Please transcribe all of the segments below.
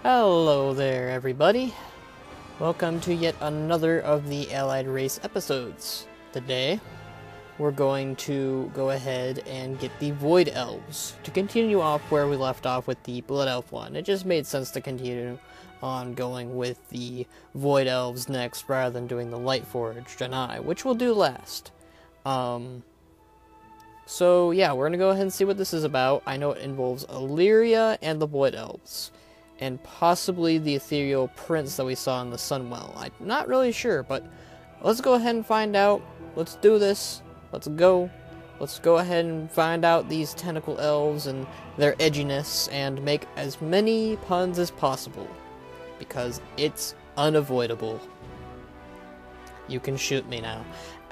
Hello there, everybody. Welcome to yet another of the Allied Race episodes. Today, we're going to go ahead and get the Void Elves to continue off where we left off with the Blood Elf one. It just made sense to continue on going with the Void Elves next rather than doing the Lightforge Draenei, which we'll do last. So yeah, we're going to go ahead and see what this is about. I know it involves Illyria and the Void Elves, and possibly the ethereal prince that we saw in the Sunwell. I'm not really sure, but let's go ahead and find out. Let's do this. Let's go. Let's go ahead and find out these tentacle elves and their edginess and make as many puns as possible, because it's unavoidable. You can shoot me now.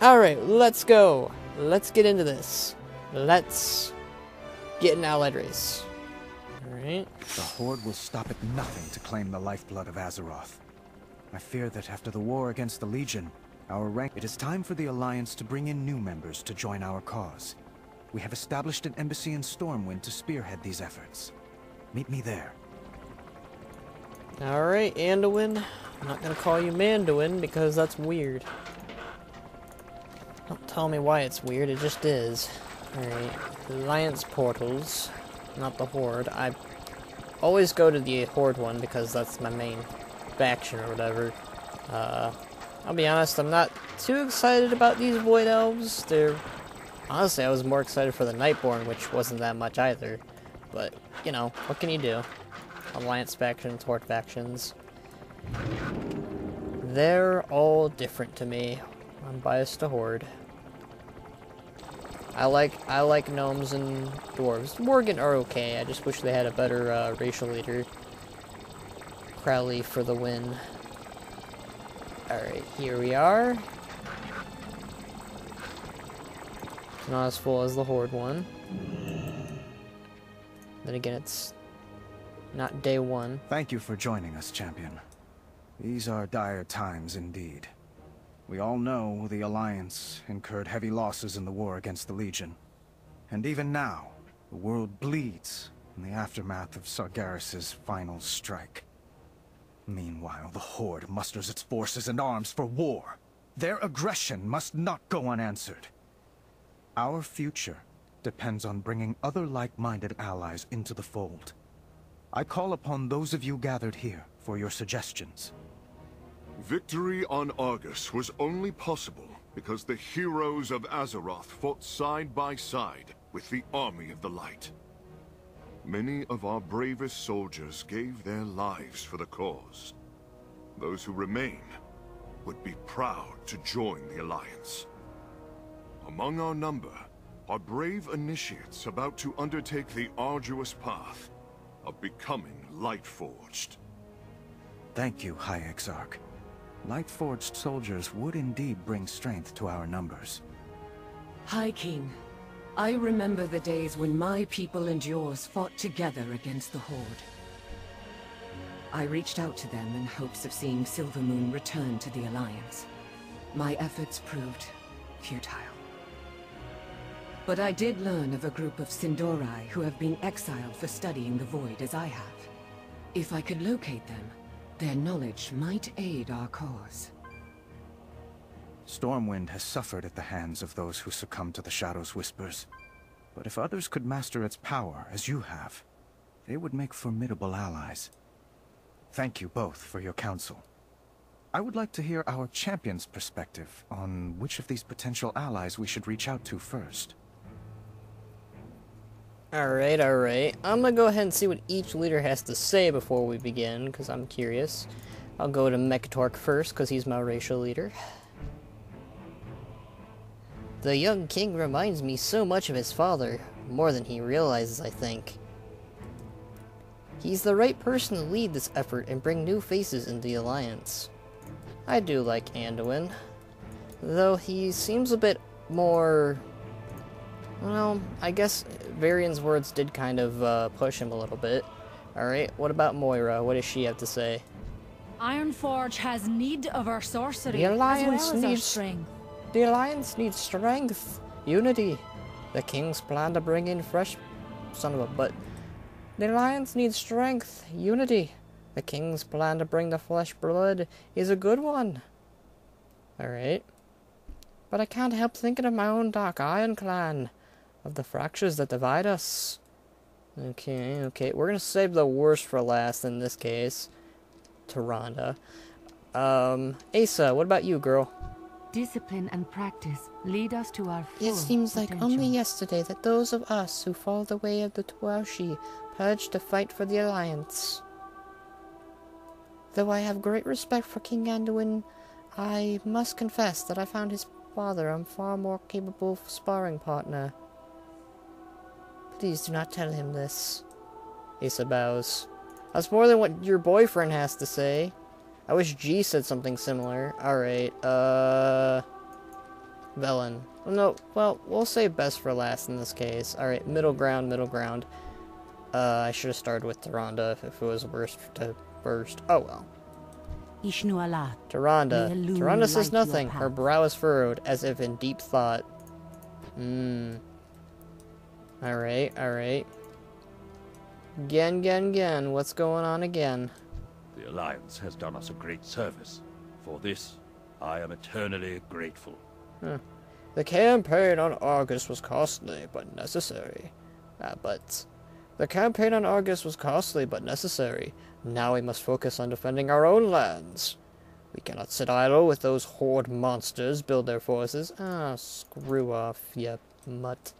Alright, let's go. Let's get into this. Let's get an allied race. Alright. The Horde will stop at nothing to claim the lifeblood of Azeroth. I fear that after the war against the Legion, it is time for the Alliance to bring in new members to join our cause. We have established an embassy in Stormwind to spearhead these efforts. Meet me there. Alright, Anduin. I'm not gonna call you Manduin because that's weird. Don't tell me why it's weird, it just is. Alright, Alliance portals. Not the Horde. I always go to the Horde one because that's my main faction or whatever. I'll be honest, I'm not too excited about these Void Elves. Honestly, I was more excited for the Nightborn, which wasn't that much either. But, you know, what can you do? Alliance factions, Horde factions. They're all different to me. I'm biased to Horde. I like gnomes and dwarves. Worgen are okay. I just wish they had a better racial leader. Crazily for the win. Alright, here we are. It's not as full as the Horde one. Then again, it's not day one. Thank you for joining us, champion. These are dire times indeed. We all know the Alliance incurred heavy losses in the war against the Legion. And even now, the world bleeds in the aftermath of Sargeras' final strike. Meanwhile, the Horde musters its forces and arms for war. Their aggression must not go unanswered. Our future depends on bringing other like-minded allies into the fold. I call upon those of you gathered here for your suggestions. Victory on Argus was only possible because the heroes of Azeroth fought side by side with the Army of the Light. Many of our bravest soldiers gave their lives for the cause. Those who remain would be proud to join the Alliance. Among our number are brave initiates about to undertake the arduous path of becoming Lightforged. Thank you, High Exarch. Lightforged soldiers would indeed bring strength to our numbers. High King, I remember the days when my people and yours fought together against the Horde. I reached out to them in hopes of seeing Silvermoon return to the Alliance. My efforts proved futile. But I did learn of a group of Sindori who have been exiled for studying the Void as I have. If I could locate them, their knowledge might aid our cause. Stormwind has suffered at the hands of those who succumb to the Shadow's whispers. But if others could master its power, as you have, they would make formidable allies. Thank you both for your counsel. I would like to hear our champion's perspective on which of these potential allies we should reach out to first. Alright. I'm gonna go ahead and see what each leader has to say before we begin, because I'm curious. I'll go to Mekatork first, because he's my racial leader. The young king reminds me so much of his father, more than he realizes, I think. He's the right person to lead this effort and bring new faces into the Alliance. I do like Anduin, though he seems a bit more... Well, I guess Varian's words did kind of push him a little bit. Alright, what about Moira? What does she have to say? Ironforge has need of our sorcery The Alliance as well as our needs strength. The Alliance needs strength, unity. The King's plan to bring in fresh... Son of a butt. The Alliance needs strength, unity. The king's plan to bring the flesh blood is a good one. Alright. But I can't help thinking of my own Dark Iron clan, of the fractures that divide us. Okay, we're gonna save the worst for last in this case. Tyrande. Asa, what about you, girl? Discipline and practice lead us to our full It seems like potential. only yesterday that those of us who follow the way of the Tuaoshi pledged to fight for the Alliance. Though I have great respect for King Anduin, I must confess that I found his father a far more capable sparring partner. Please do not tell him this. Asa bows. That's more than what your boyfriend has to say. I wish Geeze said something similar. Alright, Velen. No, well, we'll save best for last in this case. Alright, middle ground. I should have started with Tyrande if it was worst to first. Oh well. Ishnuala. Tyrande. May a Tyrande says light your nothing. path. Her brow is furrowed, as if in deep thought. Alright. Again. What's going on again? The Alliance has done us a great service. For this, I am eternally grateful. The campaign on Argus was costly, but necessary. Now we must focus on defending our own lands. We cannot sit idle with those horde monsters build their forces. Ah, screw off, you mutt.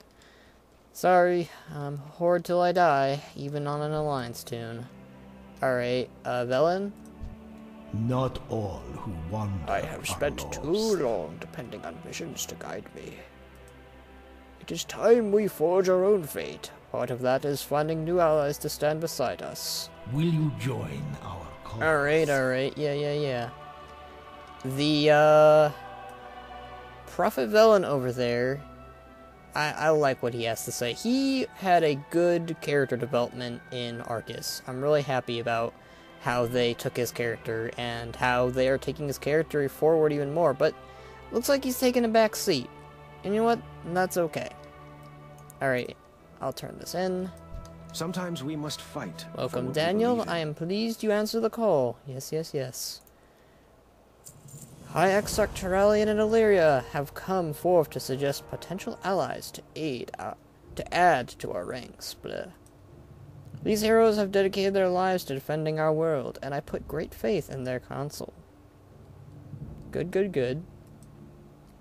Sorry, I'm horde till I die, even on an Alliance tune. Alright, Velen? Not all who wander I have are spent lost. too long depending on visions to guide me. It is time we forge our own fate. Part of that is finding new allies to stand beside us. Will you join our cause? Alright, yeah. The, Prophet Velen over there, I like what he has to say. He had a good character development in Arcus. I'm really happy about how they took his character and how they are taking his character forward even more, but looks like he's taking a back seat. And you know what? That's okay. Alright, I'll turn this in. Sometimes we must fight. for Welcome, what we Daniel. believe in. I am pleased you answered the call. Yes. High Exarch Turelian and Illyria have come forth to suggest potential allies to add to our ranks. Blah. These heroes have dedicated their lives to defending our world, and I put great faith in their counsel. Good.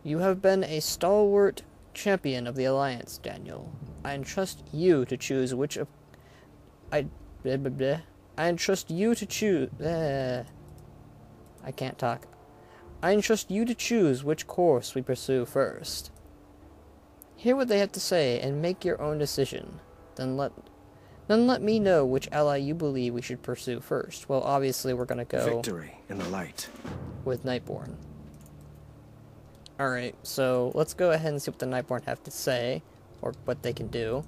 You have been a stalwart champion of the Alliance, Daniel. I entrust you to choose which of... I entrust you to choose... I can't talk. I entrust you to choose which course we pursue first. Hear what they have to say and make your own decision. Then let me know which ally you believe we should pursue first. Well, obviously we're gonna go Victory in the light. with Nightborn. Alright, so let's go ahead and see what the Nightborn have to say, or what they can do.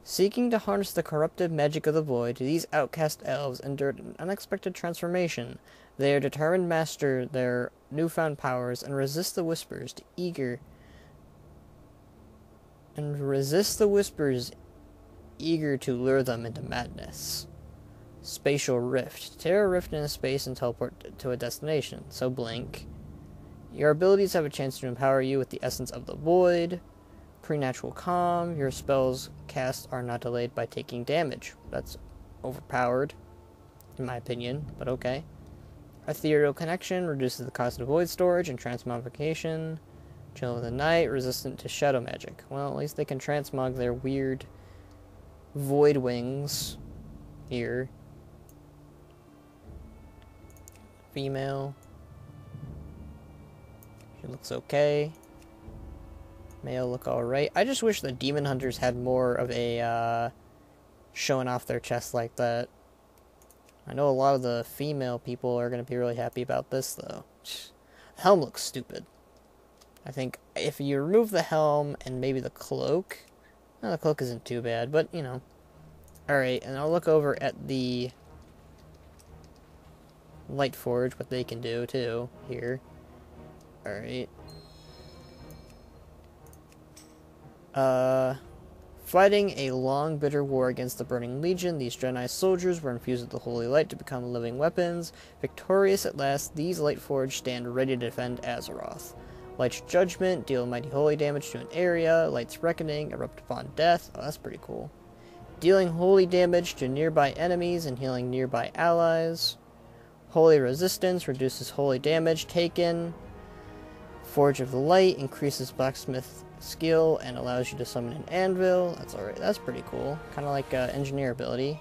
Seeking to harness the corruptive magic of the void, these outcast elves endured an unexpected transformation. They are determined to master their newfound powers and resist the whispers eager to lure them into madness. Spatial rift. Tear a rift in space and teleport to a destination. So blink. Your abilities have a chance to empower you with the essence of the void. Preternatural calm. Your spells cast are not delayed by taking damage. That's overpowered, in my opinion, but okay. Ethereal connection reduces the cost of void storage and transmogrification. Chill of the night, resistant to shadow magic. Well, at least they can transmog their weird void wings here. Female. She looks okay. Male look alright. I just wish the demon hunters had more of a showing off their chest like that. I know a lot of the female people are going to be really happy about this, though. The helm looks stupid. I think if you remove the helm and maybe the cloak... No, the cloak isn't too bad, but, you know. Alright, and I'll look over at the Lightforge, what they can do, too, here. Alright. Fighting a long, bitter war against the Burning Legion, these Draenei soldiers were infused with the Holy Light to become living weapons. Victorious at last, these Lightforged stand ready to defend Azeroth. Light's Judgment, deal mighty holy damage to an area. Light's Reckoning, erupt upon death. Oh, that's pretty cool. Dealing holy damage to nearby enemies and healing nearby allies. Holy Resistance, reduces holy damage taken. Forge of the Light, increases blacksmith skill and allows you to summon an anvil. That's alright, that's pretty cool. Kind of like engineer ability.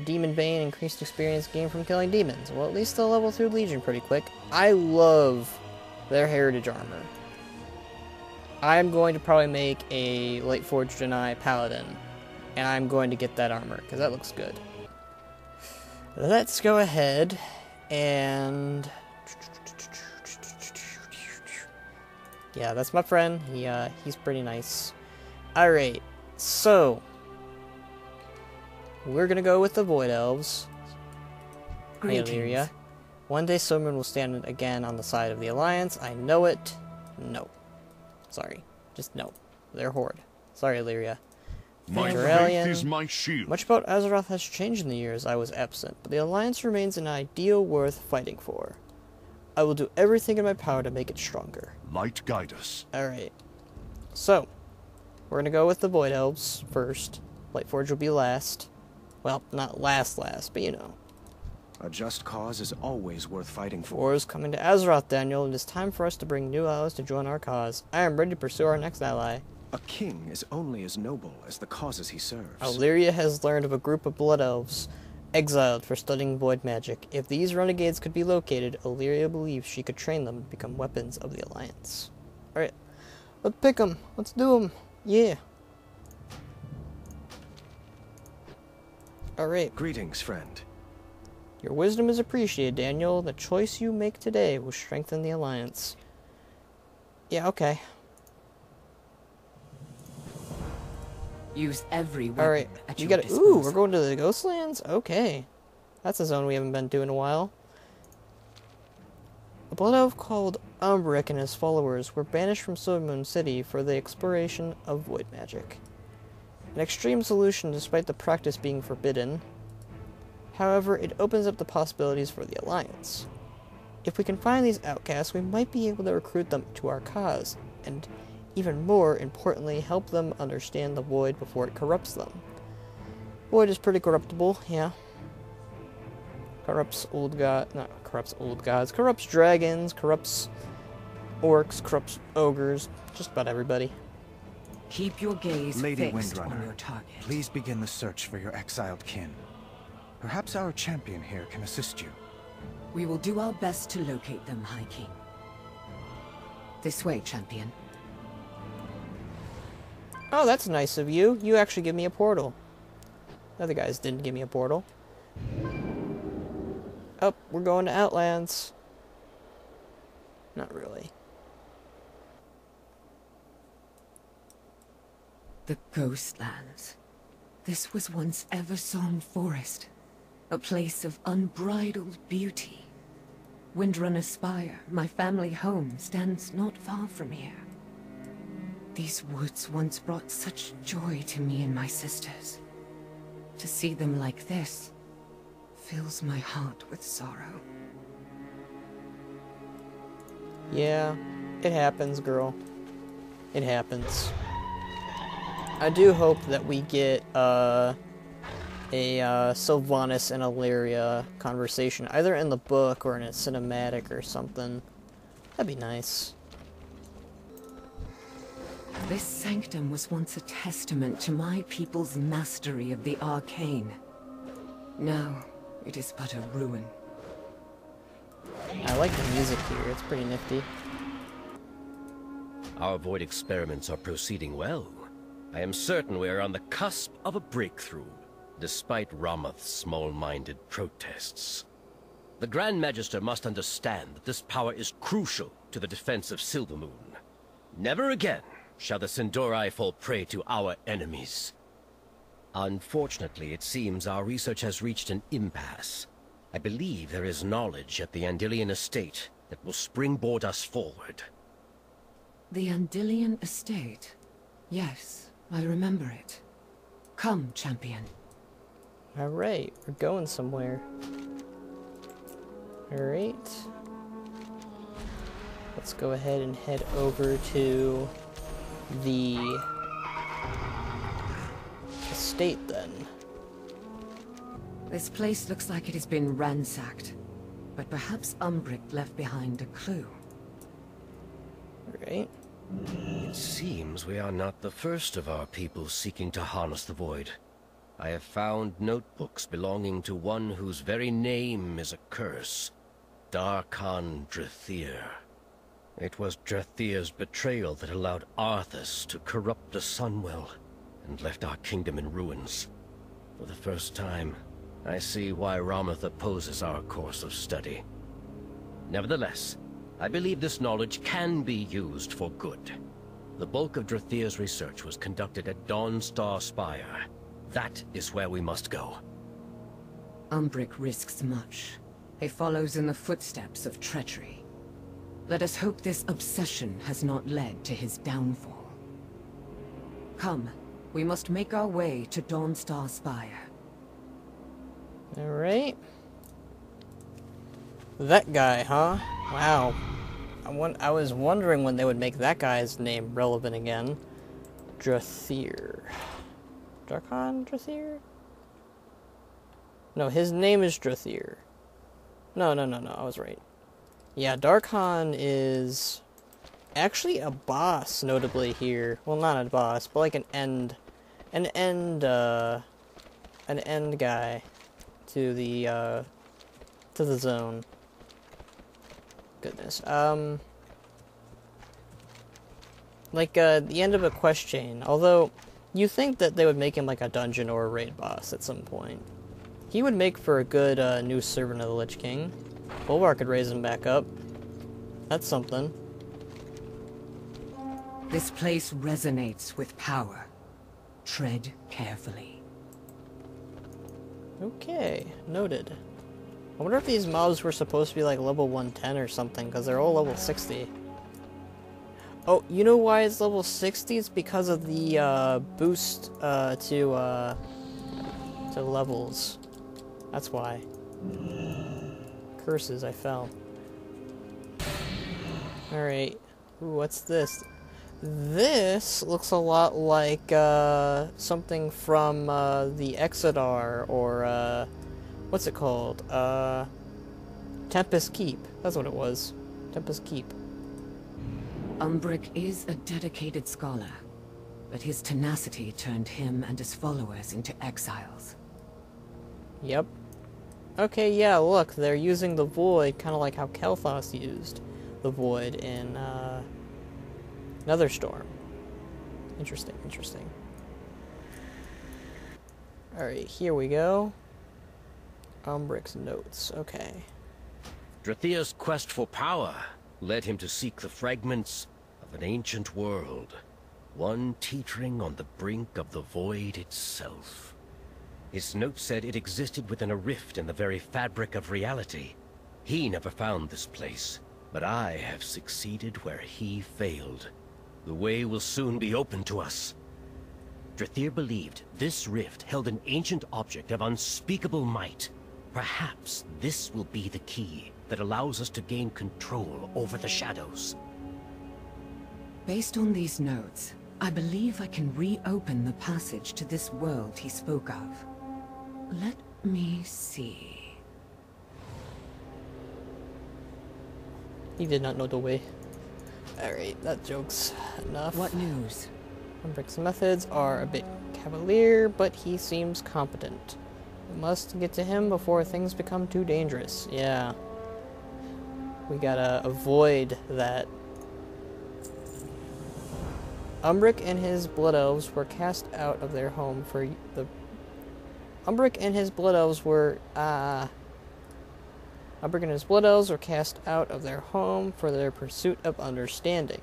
Demon Bane, increased experience gained from killing demons. Well, at least they'll level through Legion pretty quick. I love their heritage armor. I'm going to probably make a Lightforge Draenei Paladin, and I'm going to get that armor, because that looks good. Let's go ahead and... Yeah, that's my friend. He's pretty nice. Alright, so... we're gonna go with the Void Elves. Illyria. One day Stormwind will stand again on the side of the Alliance. I know it. No. Sorry. Just no. They're Horde. Sorry, Illyria. My faith is my shield. Much about Azeroth has changed in the years I was absent, but the Alliance remains an ideal worth fighting for. I will do everything in my power to make it stronger. Light guide us. Alright. So, we're gonna go with the Void Elves first. Lightforge will be last. Well, not last, but you know. A just cause is always worth fighting for. War is coming to Azeroth, Daniel. It is time for us to bring new allies to join our cause. I am ready to pursue our next ally. A king is only as noble as the causes he serves. Illyria has learned of a group of Blood Elves, exiled for studying void magic. If these renegades could be located, Illyria believes she could train them to become weapons of the Alliance. Alright, let's pick them. Let's do them. Yeah. Alright. Greetings, friend. Your wisdom is appreciated, Daniel. The choice you make today will strengthen the Alliance. Yeah, okay. Use every weapon Alright, at you your got. disposal. Ooh, we're going to the Ghostlands? Okay. That's a zone we haven't been to in a while. A blood elf called Umbric and his followers were banished from Silvermoon City for the exploration of void magic. An extreme solution despite the practice being forbidden. However, it opens up the possibilities for the Alliance. If we can find these outcasts, we might be able to recruit them to our cause, and even more importantly, help them understand the void before it corrupts them. Void is pretty corruptible, yeah. Corrupts old gods, corrupts dragons, corrupts orcs, corrupts ogres, just about everybody. Keep your gaze Lady fixed Windrunner, on your target. please begin the search for your exiled kin. Perhaps our champion here can assist you. We will do our best to locate them, High King. This way, champion. Oh, that's nice of you. You actually give me a portal. The other guys didn't give me a portal. Oh, we're going to Outlands. Not really. The Ghostlands. This was once Eversong Forest, a place of unbridled beauty. Windrunner Spire, my family home, stands not far from here. These woods once brought such joy to me and my sisters. To see them like this fills my heart with sorrow. Yeah, it happens, girl. It happens. I do hope that we get a Sylvanas and Illyria conversation, either in the book or in a cinematic or something. That'd be nice. This sanctum was once a testament to my people's mastery of the arcane. Now, it is but a ruin. I like the music here, it's pretty nifty. Our void experiments are proceeding well. I am certain we are on the cusp of a breakthrough, despite Ramath's small-minded protests. The Grand Magister must understand that this power is crucial to the defense of Silvermoon. Never again shall the Sindori fall prey to our enemies. Unfortunately, it seems our research has reached an impasse. I believe there is knowledge at the Andilian estate that will springboard us forward. The Andilian estate? Yes, I remember it. Come, champion. Alright, we're going somewhere. Alright. Let's go ahead and head over to the estate then. This place looks like it has been ransacked, but perhaps Umbric left behind a clue. Right. It seems we are not the first of our people seeking to harness the void. I have found notebooks belonging to one whose very name is a curse. Darkhan Draenei. It was Draeneir's betrayal that allowed Arthas to corrupt the Sunwell and left our kingdom in ruins. For the first time, I see why Rameth opposes our course of study. Nevertheless, I believe this knowledge can be used for good. The bulk of Draeneir's research was conducted at Dawnstar Spire. That is where we must go. Umbric risks much. He follows in the footsteps of treachery. Let us hope this obsession has not led to his downfall. Come, we must make our way to Dawnstar Spire. Alright. That guy, huh? Wow. I was wondering when they would make that guy's name relevant again. Draenei. Darkhan Draenei? No, his name is Draenei. No, I was right. Yeah, Darkhan is actually a boss, notably here. Well, not a boss, but like an end guy to the zone. Goodness. Like the end of a quest chain. Although you think that they would make him like a dungeon or a raid boss at some point. He would make for a good new servant of the Lich King. Bulwark could raise him back up. That's something. This place resonates with power. Tread carefully. Okay, noted. I wonder if these mobs were supposed to be like level 110 or something, because they're all level 60. Oh, you know why it's level 60? It's because of the boost to levels. That's why. Curses, I fell. Alright. Ooh, what's this? This looks a lot like something from the Exodar, or what's it called? Tempest Keep. That's what it was. Tempest Keep. Umbric is a dedicated scholar, but his tenacity turned him and his followers into exiles. Yep. Okay, yeah, look, they're using the Void, kind of like how Kel'Thas used the Void in Netherstorm. Interesting, interesting. Alright, here we go. Umbric's notes, okay. Draeneir's quest for power led him to seek the fragments of an ancient world, one teetering on the brink of the void itself. His note said it existed within a rift in the very fabric of reality. He never found this place, but I have succeeded where he failed. The way will soon be open to us. Draenei believed this rift held an ancient object of unspeakable might. Perhaps this will be the key that allows us to gain control over the shadows. Based on these notes, I believe I can reopen the passage to this world he spoke of. Let me see. He did not know the way. Alright, that joke's enough. What news? Umbric's methods are a bit cavalier, but he seems competent. We must get to him before things become too dangerous. Yeah. We gotta avoid that. Umbric and his Blood Elves were cast out of their home for the... Umbric and his Blood Elves were... Umbric and his Blood Elves were cast out of their home for their pursuit of understanding.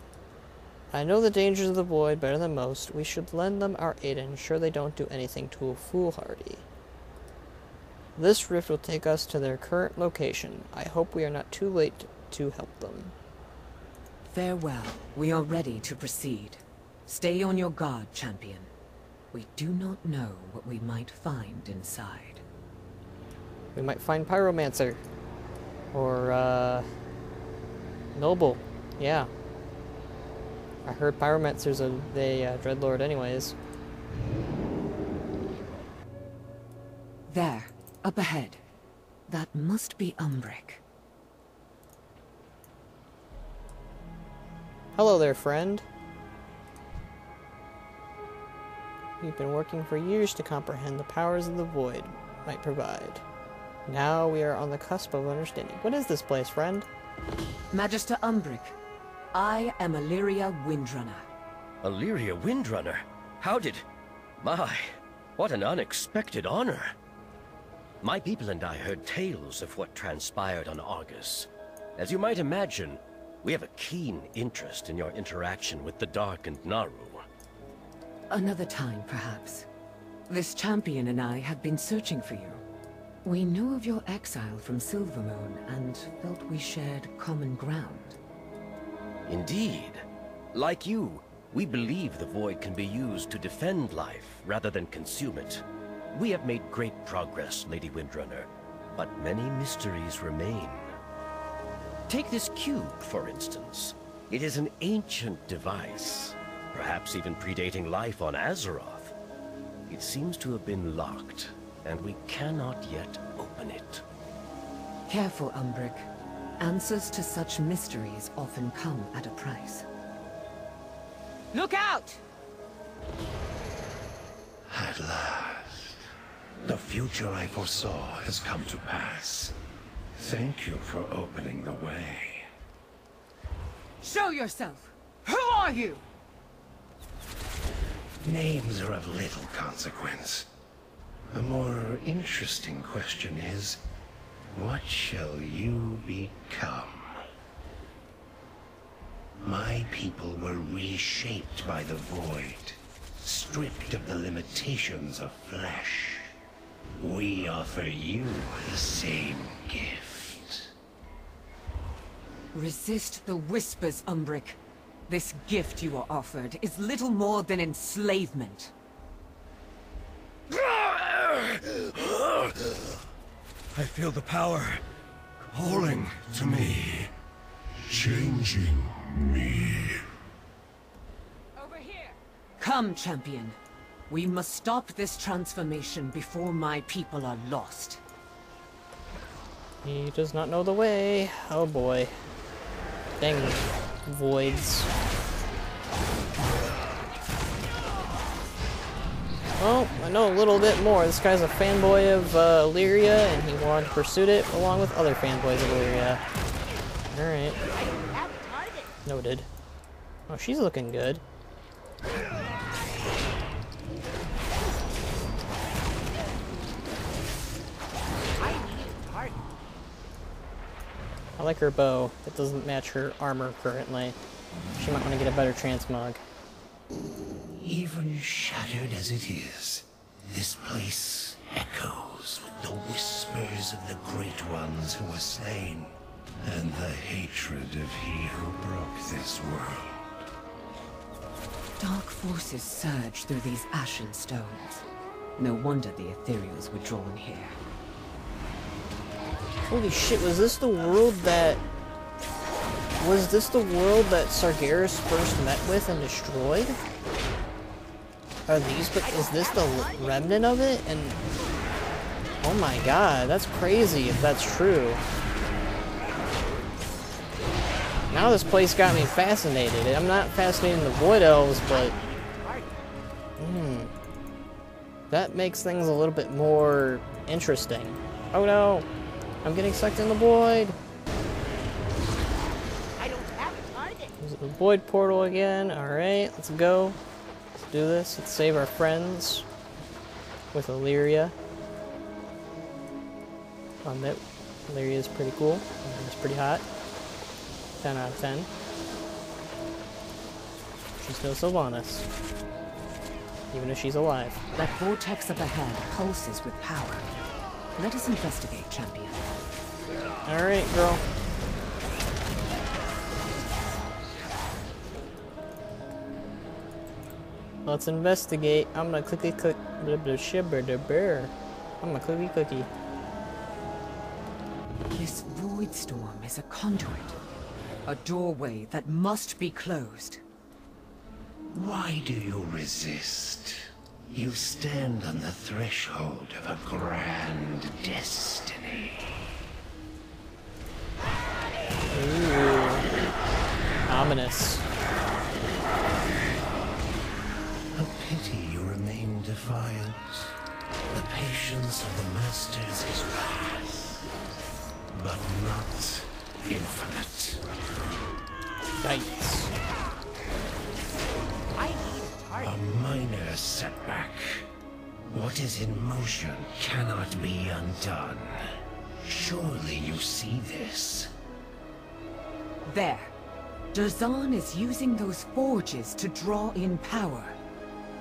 I know the dangers of the Void better than most. We should lend them our aid and ensure they don't do anything too foolhardy. This rift will take us to their current location. I hope we are not too late to help them. Farewell. We are ready to proceed. Stay on your guard, champion. We do not know what we might find inside. We might find Pyromancer. Or, Noble. Yeah. I heard Pyromancer's a Dreadlord anyways. There, up ahead. That must be Umbric. Hello there, friend. We've been working for years to comprehend the powers of the Void might provide. Now we are on the cusp of understanding. What is this place, friend? Magister Umbric, I am Illyria Windrunner. Illyria Windrunner? How did... My, what an unexpected honor. My people and I heard tales of what transpired on Argus. As you might imagine, we have a keen interest in your interaction with the Darkened Naru. Another time, perhaps. This champion and I have been searching for you. We knew of your exile from Silvermoon and felt we shared common ground. Indeed. Like you, we believe the Void can be used to defend life rather than consume it. We have made great progress, Lady Windrunner, but many mysteries remain. Take this cube, for instance. It is an ancient device, perhaps even predating life on Azeroth. It seems to have been locked, and we cannot yet open it. Careful, Umbric. Answers to such mysteries often come at a price. Look out! At last, the future I foresaw has come to pass. Thank you for opening the way. Show yourself! Who are you? Names are of little consequence. A more interesting question is, what shall you become? My people were reshaped by the Void, stripped of the limitations of flesh. We offer you the same gift. Resist the whispers, Umbric. This gift you are offered is little more than enslavement. I feel the power calling to me. Changing me. Over here! Come, champion. We must stop this transformation before my people are lost. He does not know the way. Oh boy. Dang voids. Well, I know a little bit more. This guy's a fanboy of Illyria, and he wanted to pursue it along with other fanboys of Illyria. Alright. Noted. Oh, she's looking good. I like her bow. It doesn't match her armor currently. She might want to get a better transmog. Even shattered as it is, this place echoes with the whispers of the great ones who were slain, and the hatred of he who broke this world. Dark forces surge through these ashen stones. No wonder the ethereals were drawn here. Holy shit, was this the world that... Was this the world that Sargeras first met with and destroyed? Are these... Is this the remnant of it? And... Oh my god, that's crazy if that's true. Now this place got me fascinated. I'm not fascinated in the Void Elves, but... That makes things a little bit more interesting. Oh no! I'm getting sucked in the void! I don't have a target. There's the void portal again. Alright, let's go. Let's do this. Let's save our friends with Illyria. I'll admit, Illyria is pretty cool. It's pretty hot. 10 out of 10. She's no Sylvanas. Even if she's alive. That vortex up ahead pulses with power. Let us investigate, champion. Alright, girl. Let's investigate. I'm gonna clicky click. I'm gonna clicky clicky. This void storm is a conduit. A doorway that must be closed. Why do you resist? You stand on the threshold of a grand destiny. Ooh. Ominous. A pity you remain defiant. The patience of the masters is vast, but not infinite. Yikes. A minor setback. What is in motion cannot be undone. Surely you see this. There. Derzan is using those forges to draw in power.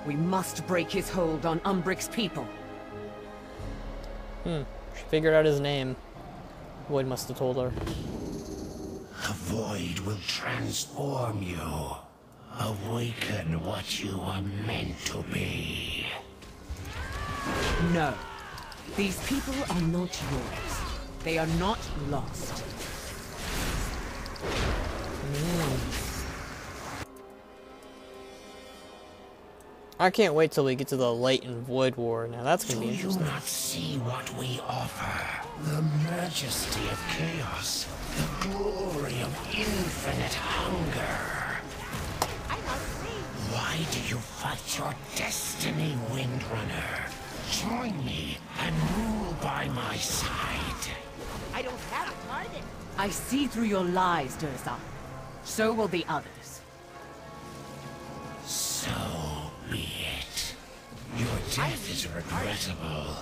We must break his hold on Umbric's people. She figured out his name. Void must have told her. The void will transform you. Awaken what you are meant to be. No. These people are not yours. They are not lost. I can't wait till we get to the Light and Void War. Now that's gonna be interesting. Do you not see what we offer? The majesty of chaos, the glory of infinite hunger. I must see. Why do you fight your destiny, Windrunner? Join me and rule by my side. I don't have a target. I see through your lies, Derzan. So will the others. So be it. Your death is regrettable,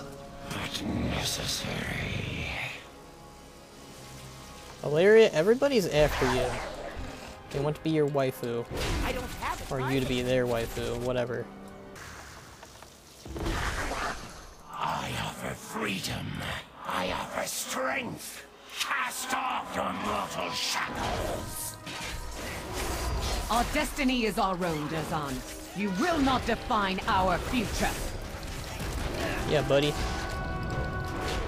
but necessary. Illyria, everybody's after you. They want to be your waifu. I don't have a Or target. you to be their waifu, whatever. I offer freedom. I offer strength. Cast off your mortal shackles. Our destiny is our own, Derzan. You will not define our future. Yeah, buddy.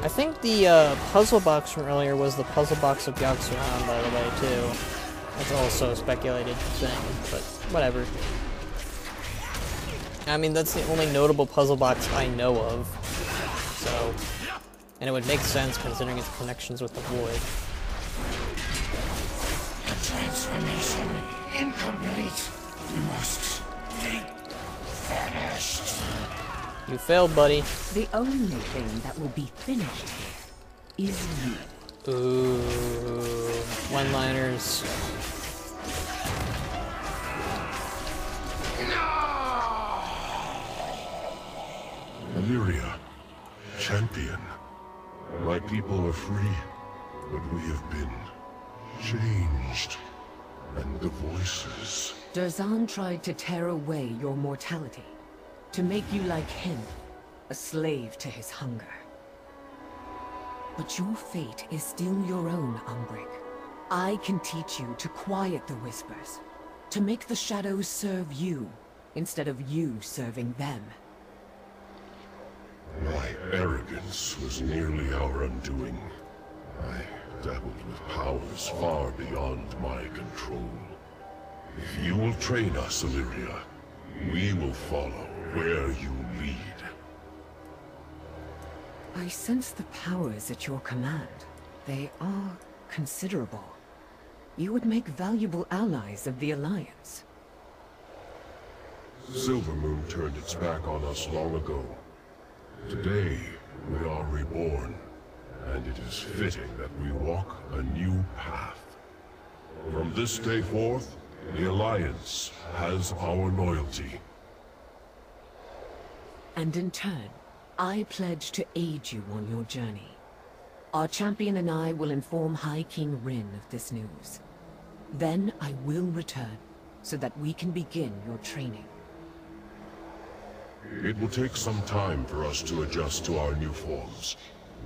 I think the puzzle box from earlier was the puzzle box of Yogg-Saron, by the way, too. That's also a speculated thing, but whatever. I mean, that's the only notable puzzle box I know of. So, and it would make sense considering its connections with the Void. The transformation incomplete. Must be finished. You failed, buddy. The only thing that will be finished here is you. Ooh, one-liners. Illyria, champion. My people are free, but we have been changed. And the voices. Derzan tried to tear away your mortality, to make you like him, a slave to his hunger. But your fate is still your own, Umbric. I can teach you to quiet the whispers, to make the shadows serve you, instead of you serving them. My arrogance was nearly our undoing. I dabbled with powers far beyond my control. If you will train us, Illyria, we will follow where you lead. I sense the powers at your command. They are considerable. You would make valuable allies of the Alliance. Silvermoon turned its back on us long ago. Today, we are reborn, and it is fitting that we walk a new path. From this day forth, the Alliance has our loyalty. And in turn, I pledge to aid you on your journey. Our champion and I will inform High King Rin of this news. Then I will return, so that we can begin your training. It will take some time for us to adjust to our new forms.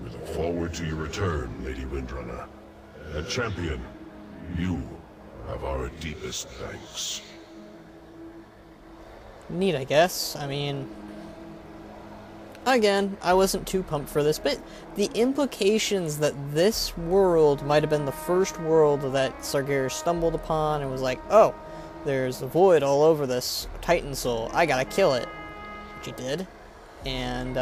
We look forward to your return, Lady Windrunner. And Champion, you have our deepest thanks. neat, I guess. I mean, again, I wasn't too pumped for this, but the implications that this world might have been the first world that Sargeras stumbled upon and was like, oh, there's a void all over this Titan soul, I gotta kill it. Which he did. And,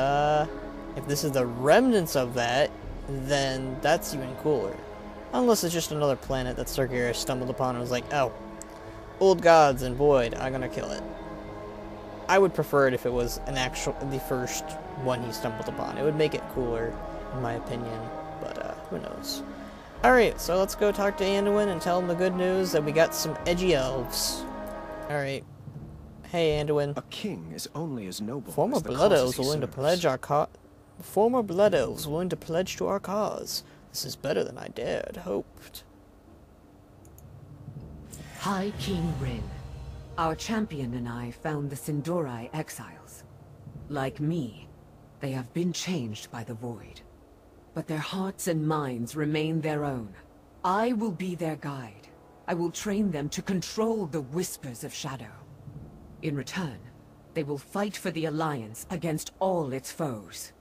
if this is the remnants of that, then that's even cooler. Unless it's just another planet that Sargeras stumbled upon and was like, oh, old gods and void, I'm gonna kill it. I would prefer it if it was the first one he stumbled upon. It would make it cooler, in my opinion, but who knows. Alright, so let's go talk to Anduin and tell him the good news that we got some edgy elves. Alright. Hey, Anduin. A king is only as noble Former as the blood causes elves he willing to serves. pledge our Former blood elves willing to pledge to our cause. This is better than I dared hoped. High King Rin. Our champion and I found the Sindorai exiles. Like me, they have been changed by the Void. But their hearts and minds remain their own. I will be their guide. I will train them to control the whispers of shadow. In return, they will fight for the Alliance against all its foes.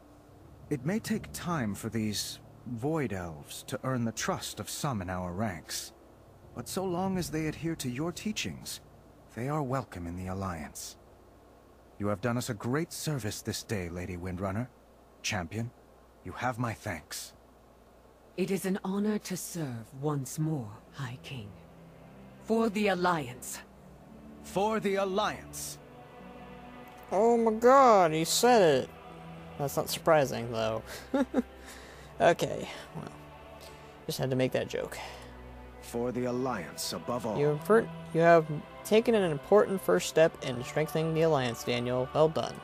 It may take time for these Void Elves to earn the trust of some in our ranks. But so long as they adhere to your teachings, they are welcome in the Alliance. You have done us a great service this day, Lady Windrunner. Champion, you have my thanks. It is an honor to serve once more, High King. For the Alliance. For the Alliance! Oh my god, he said it! That's not surprising, though. Okay, well, just had to make that joke. For the Alliance, above all. You have taken an important first step in strengthening the Alliance, Daniel. Well done.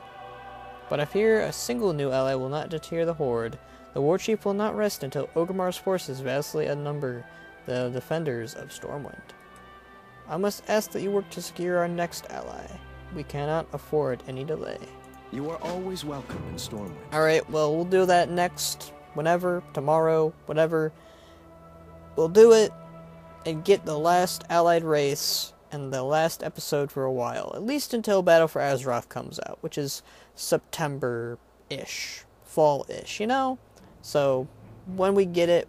But I fear a single new ally will not deter the Horde. The War Chief will not rest until Orgrimmar's forces vastly outnumber the defenders of Stormwind. I must ask that you work to secure our next ally. We cannot afford any delay. You are always welcome in Stormwind. Alright, well, we'll do that next, whenever, tomorrow, whatever. We'll do it and get the last allied race and the last episode for a while. At least until Battle for Azeroth comes out, which is September-ish. Fall-ish, you know? So, when we get it.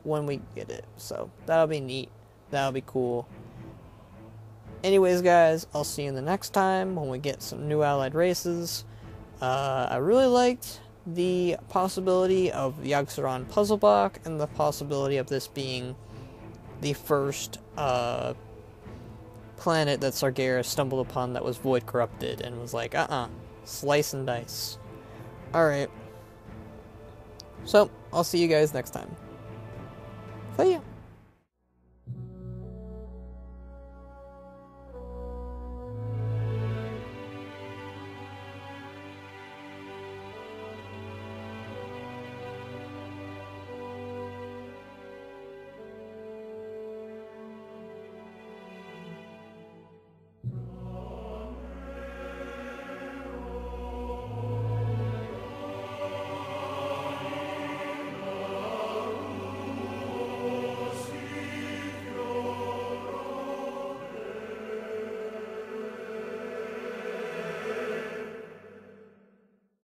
So, that'll be neat. That'll be cool. Anyways, guys, I'll see you in the next time when we get some new allied races. I really liked the possibility of the Yogg-Saron puzzle block and the possibility of this being the first planet that Sargeras stumbled upon that was void corrupted and was like, slice and dice. Alright. So, I'll see you guys next time. See ya!